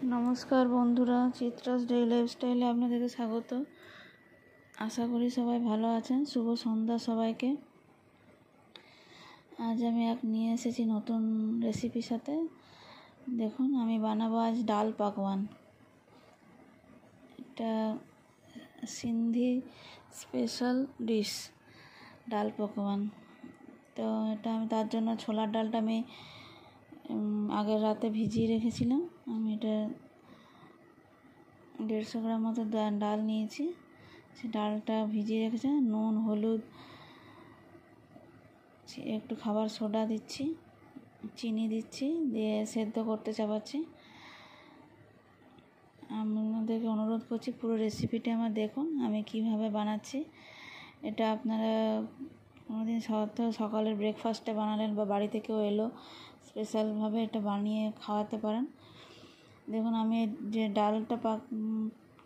নমস্কার বন্ধুরা, চিত্রাস ডেইলি লাইফস্টাইলে আপনাদেরকে স্বাগত। আশা করি সবাই ভালো আছেন। শুভ সন্ধ্যা সবাইকে। আজ আমি নিয়ে এসেছি নতুন রেসিপির সাথে। দেখুন, আমি বানাবো আজ ডাল পাকওয়ান। এটা সিন্ধি স্পেশাল ডিশ, ডাল পাকওয়ান। তো এটা আমি তার জন্য ছোলার ডালটা আমি আগের রাতে ভিজিয়ে রেখেছিলাম। আমি এটা 150 গ্রাম মতো ডাল নিয়েছি। সে ডালটা ভিজিয়ে রেখেছি। নুন, হলুদ, একটু খাবার সোডা দিচ্ছি, চিনি দিচ্ছি, দিয়ে সেদ্ধ করতে চাপাচ্ছি। আপনাদেরকে অনুরোধ করছি পুরো রেসিপিটা আমার দেখুন, আমি কিভাবে বানাচ্ছি। এটা আপনারা কোনোদিন সকালের ব্রেকফাস্টে বানালেন বা বাড়ি থেকেও এলো, স্পেশালভাবে এটা বানিয়ে খাওয়াতে পারেন। দেখুন, আমি যে ডালটা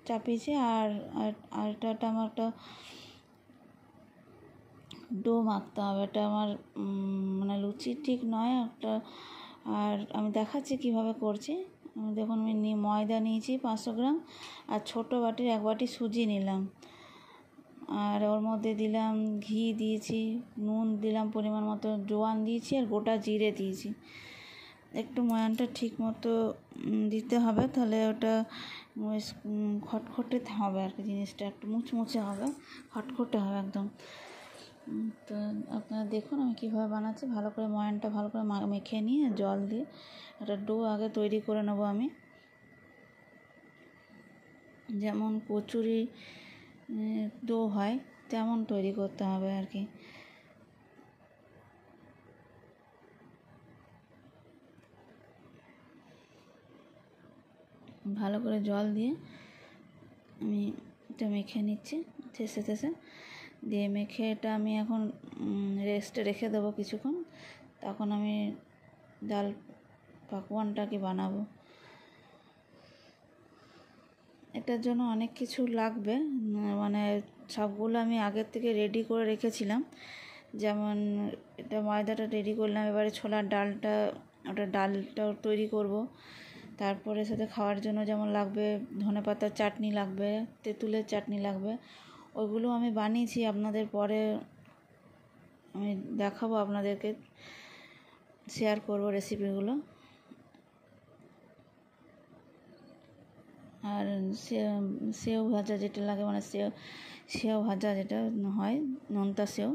চাপিয়েছি আর এটা আমার একটা ডো মাখতে হবে। এটা আমার মানে লুচি ঠিক নয় একটা। আর আমি দেখাচ্ছি কিভাবে করছি। দেখুন, আমি ময়দা নিয়েছি 500 গ্রাম, আর ছোটো বাটির 1 বাটি সুজি নিলাম। আর ওর মধ্যে দিলাম ঘি দিয়েছি, নুন দিলাম পরিমাণ মতো, জোয়ান দিয়েছি আর গোটা জিরে দিয়েছি। একটু ময়ানটা ঠিক মতো দিতে হবে, তাহলে ওটা খটখটে হবে আর কি। জিনিসটা একটু মুচমুচে হবে, খটখটে হবে একদম। তো আপনারা দেখুন আমি কীভাবে বানাচ্ছি। ভালো করে ময়ানটা ভালো করে মেখে নিয়ে জল দিয়ে একটা ডো আগে তৈরি করে নেবো। আমি যেমন কচুরি ডো হয় তেমন তৈরি করতে হবে আর কি। ভালো করে জল দিয়ে আমি এটা মেখে নিচ্ছি ঠেসে দিয়ে। মেখে এটা আমি এখন রেস্টে রেখে দেবো কিছুক্ষণ। তখন আমি ডাল পাকওয়ানটাকে বানাবো। এটার জন্য অনেক কিছু লাগবে, মানে সবগুলো আমি আগের থেকে রেডি করে রেখেছিলাম। যেমন এটা ময়দাটা রেডি করলাম, এবারে ছোলার ডালটা, ডালটাও তৈরি করব। তারপরে সাথে খাওয়ার জন্য যেমন লাগবে ধনেপাতার চাটনি লাগবে, তেঁতুলের চাটনি লাগবে। ওইগুলো আমি বানিয়েছি, আপনাদের পরে আমি দেখাবো, আপনাদেরকে শেয়ার করব রেসিপিগুলো। আর সেও ভাজা যেটা লাগে, মানে সেও ভাজা যেটা হয়, নোনতা সেও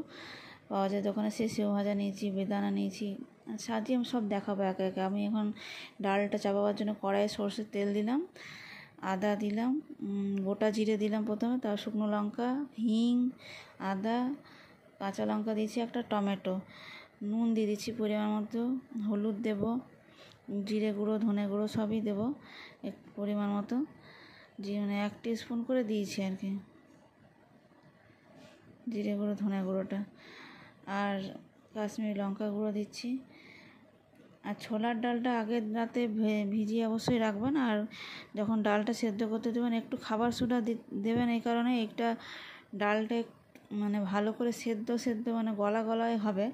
পাওয়া যায় দোকানে, সেও ভাজা নিয়েছি, বেদানা নিয়েছি। সাজিয়ে আমি সব দেখাবো একে একে। আমি এখন ডালটা চাপাবার জন্য কড়াইয়ে সরষের তেল দিলাম, আদা দিলাম, গোটা জিরে দিলাম প্রথমে, তার শুকনো লঙ্কা, হিং, আদা, কাঁচা লঙ্কা দিয়েছি, একটা টমেটো, নুন দিয়ে দিচ্ছি পরিমাণ মতো, হলুদ দেব, জিরে গুঁড়ো, ধনে গুঁড়ো সবই দেবো পরিমাণ মতো। মানে 1 টিস্পুন করে দিয়েছি আর কি জিরে গুঁড়ো, ধনে গুঁড়োটা। আর কাশ্মীরি লঙ্কা গুঁড়ো দিচ্ছি। আর ছোলার ডালটা আগের রাতে ভিজিয়ে অবশ্যই রাখবেন। আর যখন ডালটা সেদ্ধ করতে দেবেন একটু খাবার সোডা দেবেন। এই কারণে একটা ডালটা মানে ভালো করে সেদ্ধ মানে গলায় হবে।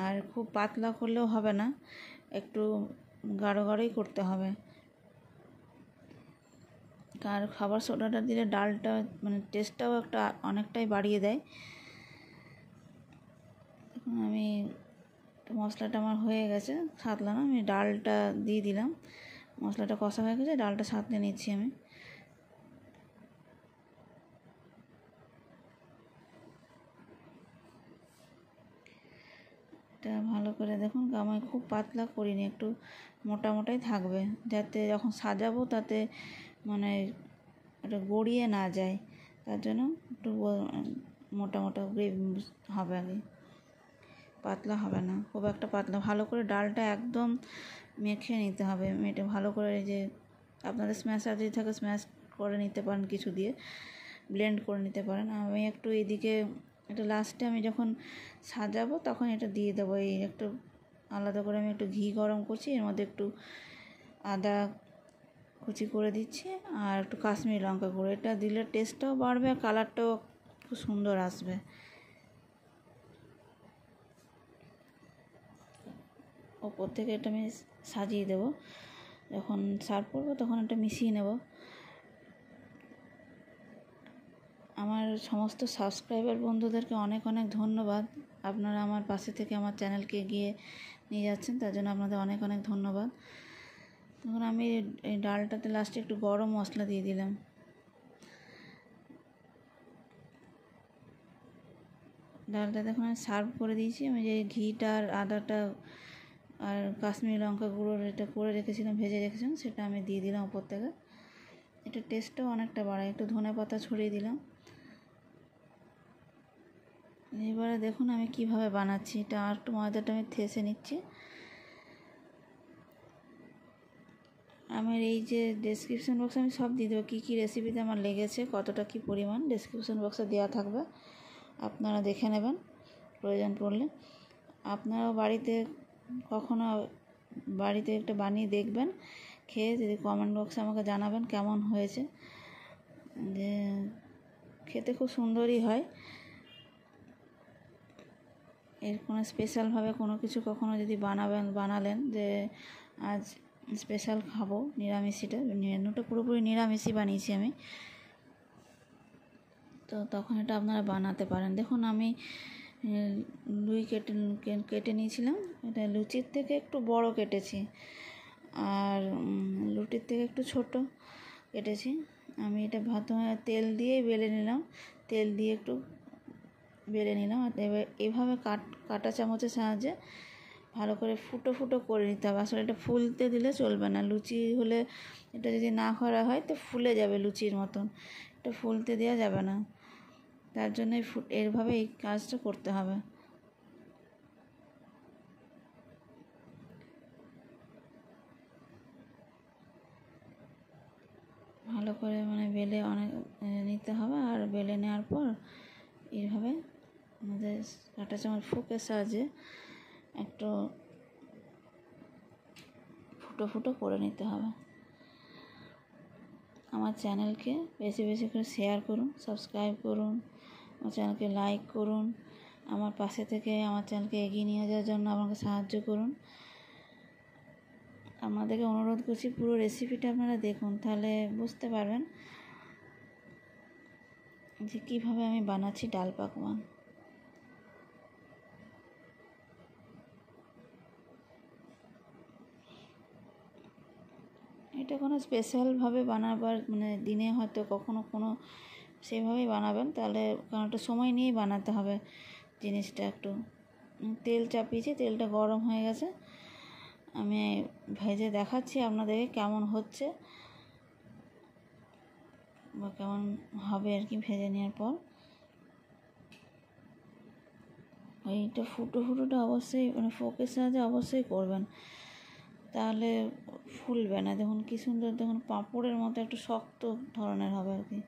আর খুব পাতলা করলেও হবে না, একটু গাঢ়ই করতে হবে। আর খাবার সোডাটা দিলে ডালটা মানে টেস্টটাও অনেকটাই বাড়িয়ে দেয়। আমি মশলাটা আমার হয়ে গেছে সাঁতলানো, আমি ডালটা দিয়ে দিলাম। মশলাটা কষা হয়ে গেছে, ডালটা সাঁতলে নিচ্ছি আমি। এটা ভালো করে দেখুন, আমি খুব পাতলা করিনি, একটু মোটাই থাকবে, যাতে যখন সাজাবো তাতে মানে এটা গড়িয়ে না যায়। তার জন্য একটু মোটা গ্রেভি হবে আগে, পাতলা হবে না, খুব একটা পাতলা। ভালো করে ডালটা একদম মেখে নিতে হবে। মেখে ভালো করে, যে আপনাদের স্ম্যাশার যদি থাকে স্ম্যাশ করে নিতে পারেন, কিছু দিয়ে ব্লেন্ড করে নিতে পারেন। আমি একটু এইদিকে এটা লাস্টে আমি যখন সাজাবো তখন এটা দিয়ে দেবো। এই একটু আলাদা করে আমি একটু ঘি গরম করছি, এর মধ্যে একটু আদা কুচি করে দিচ্ছি আর একটু কাশ্মীরি লঙ্কা গুঁড়ো। এটা দিলে টেস্টটাও বাড়বে আর কালারটাও খুব সুন্দর আসবে। ওপর থেকে এটা আমি সাজিয়ে দেবো। যখন সার্ভ করবো তখন এটা মিশিয়ে নেব। আমার সমস্ত সাবস্ক্রাইবার বন্ধুদেরকে অনেক অনেক ধন্যবাদ। আপনারা আমার পাশে থেকে আমার চ্যানেলকে এগিয়ে নিয়ে যাচ্ছেন, তার জন্য আপনাদের অনেক অনেক ধন্যবাদ। তখন আমি এই ডালটাতে লাস্টে একটু গরম মশলা দিয়ে দিলাম। ডালটা দেখুন আমি সার্ভ করে দিয়েছি। আমি যে ঘিটা আর আদাটা আর কাশ্মীরি লঙ্কা গুঁড়ো এটা করে রেখেছিলাম, ভেজে রেখেছিলাম, সেটা আমি দিয়ে দিলাম উপর থেকে। এটা টেস্টটাও অনেকটা বাড়ায়। একটু ধনে পাতা ছড়িয়ে দিলাম। এবারে দেখুন আমি কিভাবে বানাচ্ছি। এটা আর একটু ময়দাটা আমি থেসে নিচ্ছি। আমার এই যে ডেসক্রিপশন বক্সে আমি সব দিয়ে দেবো, কী কী রেসিপিতে আমার লেগেছে, কতটা কী পরিমাণ, ডেসক্রিপশন বক্সে দেওয়া থাকবে, আপনারা দেখে নেবেন প্রয়োজন পড়লে। আপনারাও বাড়িতে কখনো বাড়িতে একটা বানিয়ে দেখবেন, খেয়ে যদি কমেন্ট বক্সে আমাকে জানাবেন কেমন হয়েছে। যে খেতে খুব সুন্দরই হয়। এর কোনো স্পেশালভাবে কোনো কিছু কখনো যদি বানালেন যে আজ স্পেশাল খাবো, নিরামিষিটা মেনুটা পুরোপুরি নিরামিষই বানিয়েছি আমি, তো তখন এটা আপনারা বানাতে পারেন। দেখুন আমি লুই কেটে নিয়েছিলাম। এটা লুচির থেকে একটু বড় কেটেছি, আর লুটির থেকে একটু ছোট কেটেছি। আমি এটা তেল দিয়ে বেলে নিলাম, তেল দিয়ে একটু বেলে নিলাম। আর এবার এভাবে কাটা চামচের সাহায্যে ভালো করে ফুটো ফুটো করে নিতে হবে। আসলে এটা ফুলতে দিলে চলবে না। লুচি হলে এটা যদি না করা হয় তো ফুলে যাবে লুচির মতন, এটা ফুলতে দেওয়া যাবে না। তার জন্য এইভাবে এই কাজটা করতে হবে। ভালো করে বেলে অনেক নিতে হবে। আর বেলে নেওয়ার পর এইভাবে আমাদের কাঁটা চামচ ফোকের সাহায্যে একটু ফুটো ফুটো করে নিতে হবে। আমার চ্যানেলকে বেশি বেশি করে শেয়ার করুন, সাবস্ক্রাইব করুন, আমার চ্যানেলকে লাইক করুন। আমার পাশে থেকে আমার চ্যানেলকে এগিয়ে নিয়ে যাওয়ার জন্য আমাকে সাহায্য করুন। আপনাদেরকে অনুরোধ করছি পুরো রেসিপিটা আপনারা দেখুন, তাহলে বুঝতে পারবেন যে কীভাবে আমি বানাচ্ছি ডাল পাকোয়ান। এটা কোনো স্পেশালভাবে বানাবার দিনে হয়তো কখনো কোনো সেভাবেই বানাবেন, তাহলে কারণ একটা সময় নিয়েই বানাতে হবে জিনিসটা। একটু তেল চাপিয়েছি, তেলটা গরম হয়ে গেছে। আমি ভেজে দেখাচ্ছি আপনাদেরকে কেমন হচ্ছে বা কেমন হবে আর কি ভেজে নেওয়ার পর। এইটা ফুটোটা অবশ্যই ফোকের সাহায্যে অবশ্যই করবেন, তাহলে ফুলবে না। দেখুন কী সুন্দর, দেখুন পাঁপড়ের মতো একটু শক্ত ধরনের হবে আর কি।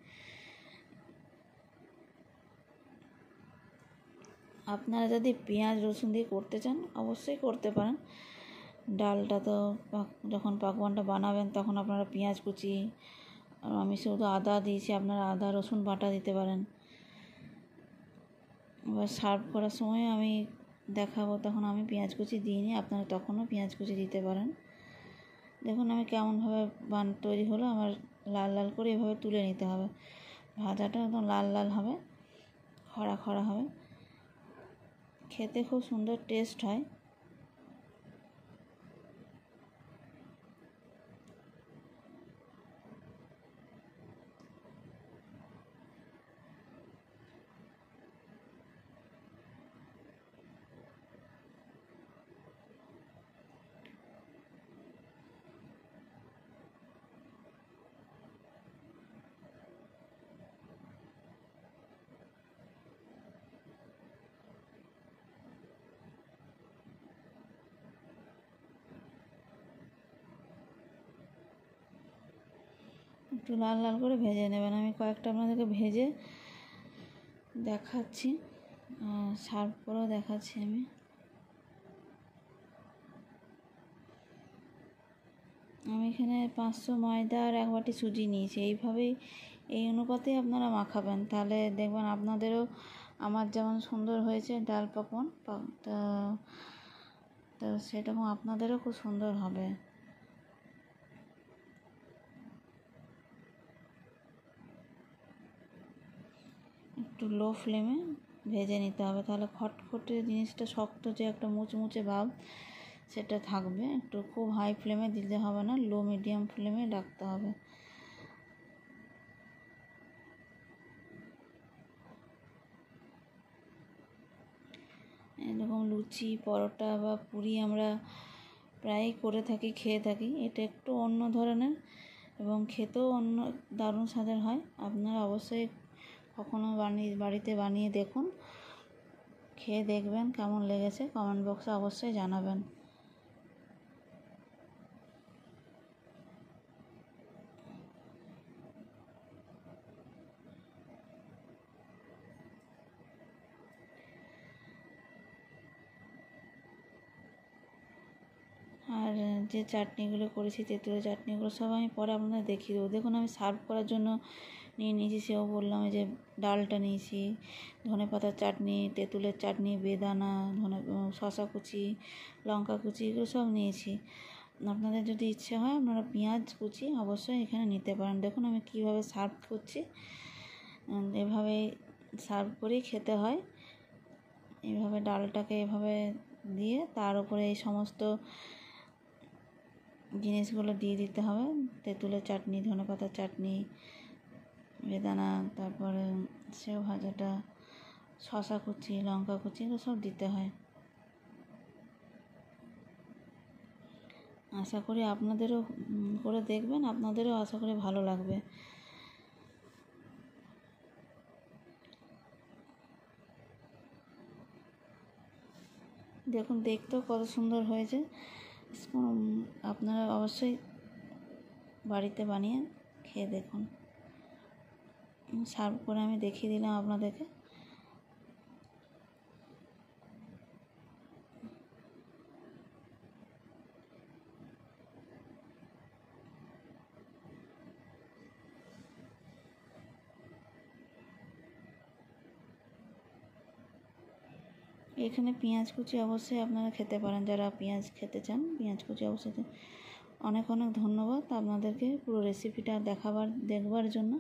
আপনারা যদি পেঁয়াজ রসুন দিয়ে করতে চান অবশ্যই করতে পারেন। ডালটা তো যখন পাকোয়ানটা বানাবেন তখন আপনারা পেঁয়াজ কুচি, আমি শুধু আদা দিয়েছি, আপনারা আদা রসুন বাটা দিতে পারেন। এবার সার্ভ করার সময় আমি দেখাবো, তখন আমি পেঁয়াজ কুচি দিইনি, আপনারা তখনও পেঁয়াজ কুচি দিতে পারেন। দেখুন আমি কেমনভাবে তৈরি হলো। আমার লাল লাল করে এভাবে তুলে নিতে হবে। ভাজাটা একদম লাল লাল হবে, খরা খরা হবে, খেতে খুব সুন্দর টেস্ট হয়। একটু লাল লাল করে ভেজে নেবেন। আমি কয়েকটা আপনাদেরকে ভেজে দেখাচ্ছি, সার্ভ করেও দেখাচ্ছি। আমি এখানে 500 ময়দা আর 1 বাটি সুজি নিয়েছি। এইভাবেই এই অনুপাতেই আপনারা মাখাবেন, তাহলে দেখবেন আপনাদেরও আমার যেমন সুন্দর হয়েছে ডাল পাকোয়ান, তো সেরকম আপনাদেরও খুব সুন্দর হবে। একটু লো ফ্লেমে ভেজে নিতে হবে, তাহলে খটখটে জিনিসটা শক্ত যে একটা মুচমুচে ভাব সেটা থাকবে। একটু খুব হাই ফ্লেমে দিতে হবে না, লো মিডিয়াম ফ্লেমে রাখতে হবে। এরকম লুচি, পরোটা বা পুরি আমরা প্রায়ই করে থাকি, খেয়ে থাকি। এটা একটু অন্য ধরনের এবং খেতেও অন্য দারুণ স্বাদের হয়। আপনারা অবশ্যই কখনো বাড়িতে বানিয়ে দেখুন, খেয়ে দেখবেন কেমন লেগেছে, কমেন্ট বক্সে অবশ্যই জানাবেন। আর যে চাটনিগুলো করেছি, তেঁতুলের চাটনিগুলো সব আমি পরে আপনাদের দেখিয়ে দেবো। দেখুন আমি সার্ভ করার জন্য নিয়ে নিয়েছি, সেও বললাম যে ডালটা নিয়েছি, ধনেপাতার চাটনি, তেঁতুলের চাটনি, বেদানা, শশা কুচি, লঙ্কা কুচি, এগুলো সব নিয়েছি। আপনাদের যদি ইচ্ছে হয় আপনারা পেঁয়াজ কুচি অবশ্যই এখানে নিতে পারেন। দেখুন আমি কীভাবে সার্ভ করছি, এভাবে সার্ভ করেই খেতে হয়। এইভাবে ডালটাকে এভাবে দিয়ে তার উপরে এই সমস্ত জিনিসগুলো দিয়ে দিতে হবে, তেঁতুলের চাটনি, ধনেপাতার চাটনি, বেদানা, তারপরে সেও ভাজাটা, শশা কুচি, লঙ্কা কুচি, এগুলো সব দিতে হয়। আশা করি আপনাদেরও করে দেখবেন, আপনাদেরও আশা করি ভালো লাগবে। দেখুন দেখতেও কত সুন্দর হয়েছে। আপনারা অবশ্যই বাড়িতে বানিয়ে খেয়ে দেখুন। সার্ভ করে আমি দেখিয়ে দিলাম আপনাদেরকে। এখানে পেঁয়াজ কুচি অবশ্যই আপনারা খেতে পারেন, যারা পেঁয়াজ খেতে চান পেঁয়াজ কুচি অবশ্যই। অনেক অনেক ধন্যবাদ আপনাদেরকে পুরো রেসিপিটা দেখবার জন্য।